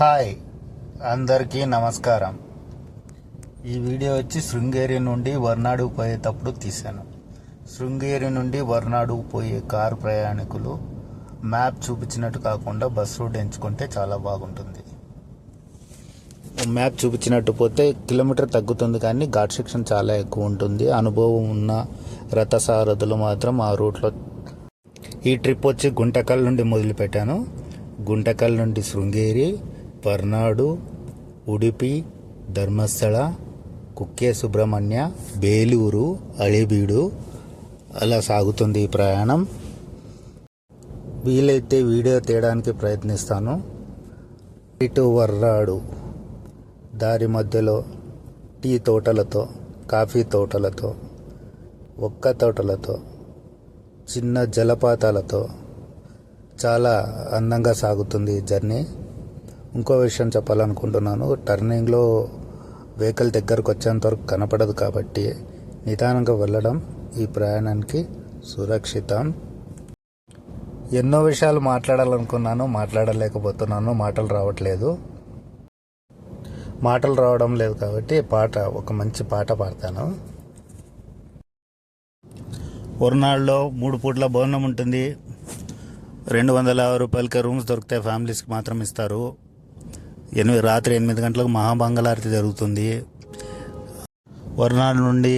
Hi, అందరికీ నమస్కారం. ఈ వీడియో వచ్చి శృంగేరి నుండి వర్నాడు పోయేటప్పుడు తీశాను. శృంగేరి నుండి వర్నాడు పోయే కారు ప్రయాణికులు మ్యాప్ చూపించినట్టు కాకుండా బస్ రూట్ ఎంచుకుంటే చాలా బాగుంటుంది. మ్యాప్ చూపించినట్టు పోతే కిలోమీటర్ తగ్గుతుంది, కానీ ఘాట్ సెక్షన్ చాలా ఎక్కువ ఉంటుంది. అనుభవం ఉన్న రథసారథులు మాత్రం ఆ రూట్లో. ఈ ట్రిప్ వచ్చి గుంటకల్ నుండి మొదలుపెట్టాను. గుంటకల్ నుండి శృంగేరి, పర్నాడు, ఉడిపి, ధర్మస్థಳ, కుక్కే సుబ్రహ్మణ్య, బేలూరు, అళిబీడు అలా సాగుతుంది ఈ ప్రయాణం. వీలైతే వీడియో తీయడానికి ప్రయత్నిస్తాను. ఇటు వర్రాడు దారి మధ్యలో టీ తోటలతో, కాఫీ తోటలతో, ఒక్క తోటలతో, చిన్న జలపాతాలతో చాలా అందంగా సాగుతుంది ఈ జర్నీ. ఇంకో విషయం చెప్పాలనుకుంటున్నాను. టర్నింగ్లో వెహికల్ దగ్గరకు వచ్చేంత వరకు కనపడదు, కాబట్టి నిదానంగా వెళ్ళడం ఈ ప్రయాణానికి సురక్షితం. ఎన్నో విషయాలు మాట్లాడాలనుకున్నాను, మాట్లాడలేకపోతున్నాను. మాటలు రావడం లేదు, కాబట్టి ఒక మంచి పాట పాడతాను. వర్నాడులో 3 పూట్ల భోజనం ఉంటుంది. 250 రూపాయలకే రూమ్స్ దొరుకుతాయి. ఫ్యామిలీస్కి మాత్రం ఇస్తారు. రాత్రి 8 గంటలకు మహామంగళారతి జరుగుతుంది. వర్నాడు నుండి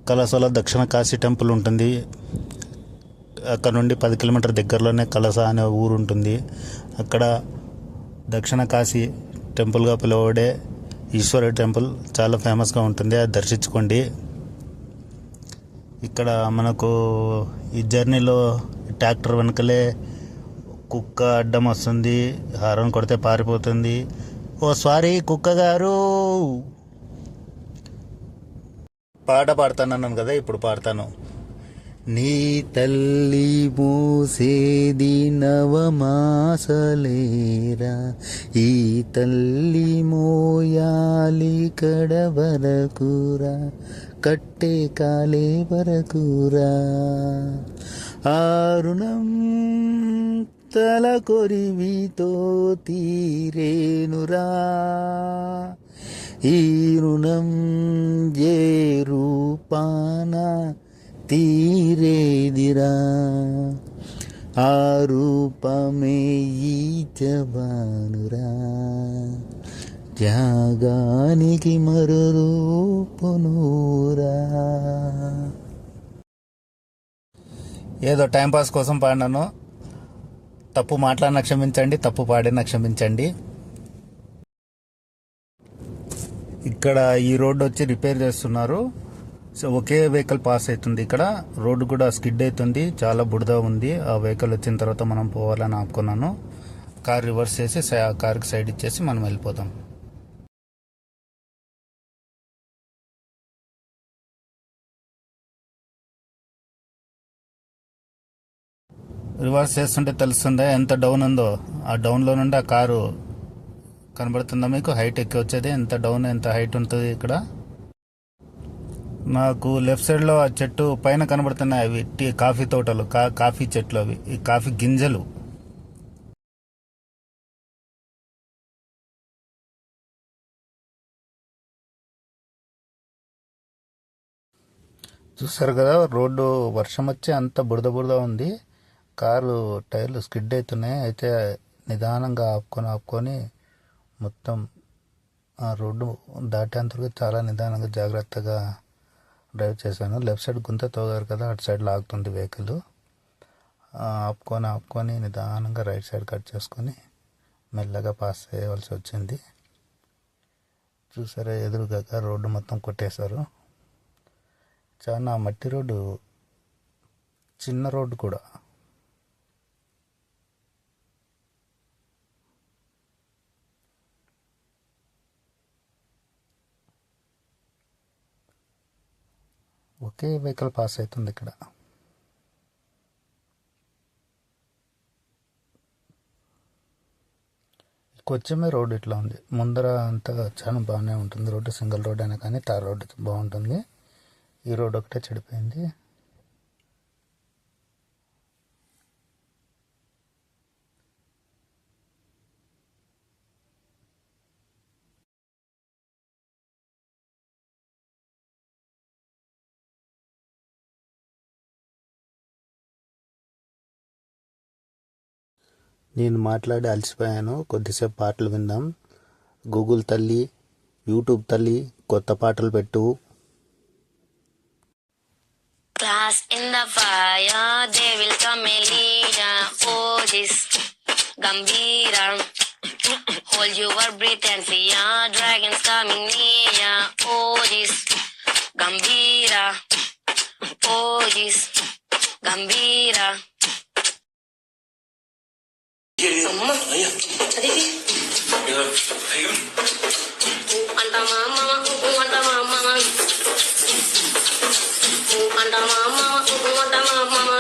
కలసలో దక్షిణ కాశీ టెంపుల్ ఉంటుంది. అక్కడ నుండి 10 కిలోమీటర్ దగ్గరలోనే కలస అనే ఊరు ఉంటుంది. అక్కడ దక్షిణ కాశీ టెంపుల్గా పిలువబడే ఈశ్వరుడి టెంపుల్ చాలా ఫేమస్గా ఉంటుంది. అది దర్శించుకోండి. ఇక్కడ మనకు ఈ జర్నీలో ట్రాక్టర్ వెనకలే కుక్క అడ్డం వస్తుంది. హారన్ కొడితే పారిపోతుంది. ఓ సారీ కుక్క గారు. పాట పాడుతానన్నాను కదా, ఇప్పుడు పాడతాను. నీ తల్లి మూసేది నవమాసలేరా, ఈ తల్లి మోయాలి కడవరకురా, కట్టే కాలే వరకురా, ఆరుణం తల కొరివితో తీరేనురా, ఈ రుణం ఏ రూపాన తీరేదిరా, ఆ రూపమే ఈ జవానురా, త్యాగానికి మరో రూపునురా. ఏదో టైంపాస్ కోసం పాడినాను. తప్పు మాట్లాడిన క్షమించండి, తప్పు పాడిన క్షమించండి. ఇక్కడ ఈ రోడ్డు వచ్చి రిపేర్ చేస్తున్నారు. సో ఒకే వెహికల్ పాస్ అవుతుంది. ఇక్కడ రోడ్డు కూడా స్కిడ్ అవుతుంది, చాలా బురద ఉంది. ఆ వెహికల్ వచ్చిన తర్వాత మనం పోవాలని ఆపుకున్నాను. కార్ రివర్స్ చేసి ఆ కార్కి సైడ్ ఇచ్చేసి మనం వెళ్ళిపోతాం. రివర్స్ చేస్తుంటే తెలుస్తుందా ఎంత డౌన్ ఉందో. ఆ డౌన్లో నుండి ఆ కారు కనబడుతుందా మీకు? హైట్ ఎక్కి వచ్చేది ఎంత డౌన్, ఎంత హైట్ ఉంటుంది ఇక్కడ. నాకు లెఫ్ట్ సైడ్లో ఆ చెట్టు పైన కనబడుతున్నాయి, అవి కాఫీ తోటలు, కాఫీ చెట్లు. అవి ఈ కాఫీ గింజలు. చూసారు కదా, రోడ్డు వర్షం వచ్చి అంత బురద ఉంది. కారు టైర్లు స్కిడ్ అవుతున్నాయి. అయితే నిదానంగా ఆపుకొని మొత్తం ఆ రోడ్డు దాటేంతవరకు చాలా నిదానంగా జాగ్రత్తగా డ్రైవ్ చేశాను. లెఫ్ట్ సైడ్ గుంత తోగారు కదా, అటు సైడ్ లాగుతుంది వెహికల్. ఆపుకొని నిదానంగా రైట్ సైడ్ కట్ చేసుకొని మెల్లగా పాస్ చేయవలసి వచ్చింది. చూసారా, ఎదురుగా రోడ్డు మొత్తం కొట్టేశారు. చాలా మట్టి రోడ్డు, చిన్న రోడ్డు కూడా. ఒకే వెహికల్ పాస్ అవుతుంది ఇక్కడ. కొంచెమే రోడ్డు ఇట్లా ఉంది. ముందర అంతా చాలా బాగానే ఉంటుంది రోడ్డు. సింగిల్ రోడ్ అయినా కానీ తార్ రోడ్డు బాగుంటుంది. ఈ రోడ్ ఒకటే చెడిపోయింది. నేను మాట్లాడి అలసిపోయాను. కొద్దిసేపు పాటలు విందాం. గూగుల్ తల్లి, యూట్యూబ్ తల్లి, కొత్త పాటలు పెట్టు. Class in the fire, they will come Elijah. Oh, this Gambira. Hold your breath and fear, dragons coming near. Oh, this Gambira. Oh, this Gambira. Amma, adiki. Anta mama, anta mama. Anta mama, anta mama.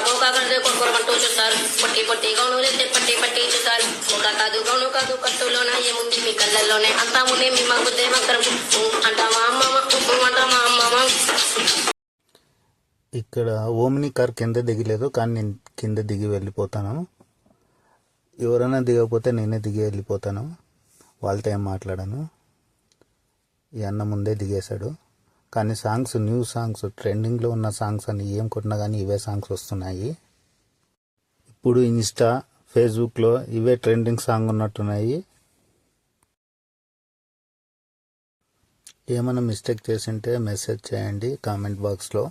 Koka karde kokor mantu chutar. Patti gaunu lete patti chutar. Koka kadu kattulona yemundi mi kallallone. Anta mune mi magudde makram. Anta mama, anta mama. ఇక్కడ omni car కింద దిగలేదు, కానీ నేను కింద దిగి వెళ్ళిపోతాను. ఎవరైనా దిగకపోతే నేనే దిగి వెళ్ళిపోతాను. వాళ్ళతో ఏం మాట్లాడాను. ఈ అన్న ముందే దిగేశాడు. కానీ సాంగ్స్, న్యూ సాంగ్స్, ట్రెండింగ్లో ఉన్న సాంగ్స్ అని ఏం కొట్టినా కానీ ఇవే సాంగ్స్ వస్తున్నాయి. ఇప్పుడు ఇన్స్టా, ఫేస్బుక్లో ఇవే ట్రెండింగ్ సాంగ్ ఉన్నట్టున్నాయి. ఏమైనా మిస్టేక్ చేసింటే మెసేజ్ చేయండి కామెంట్ బాక్స్లో,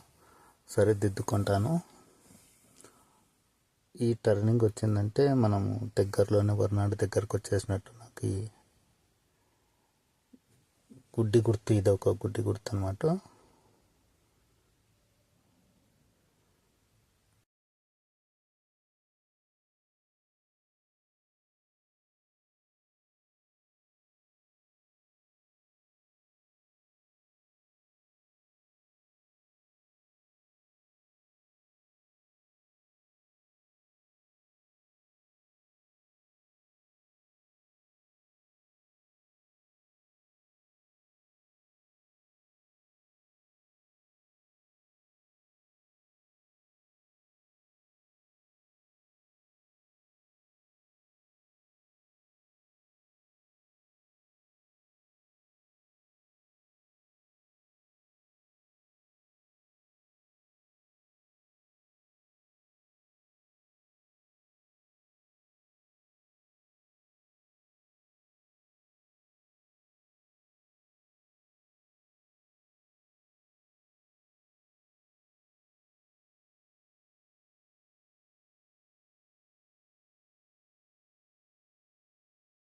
సరిదిద్దుకుంటాను. ఈ టర్నింగ్ వచ్చిందంటే మనము దగ్గరలోనే వరనాడు దగ్గరకు వచ్చేసినట్టు. నాకు ఈ గుడ్డి గుర్తు, ఇది ఒక గుడ్డి గుర్తు అనమాట.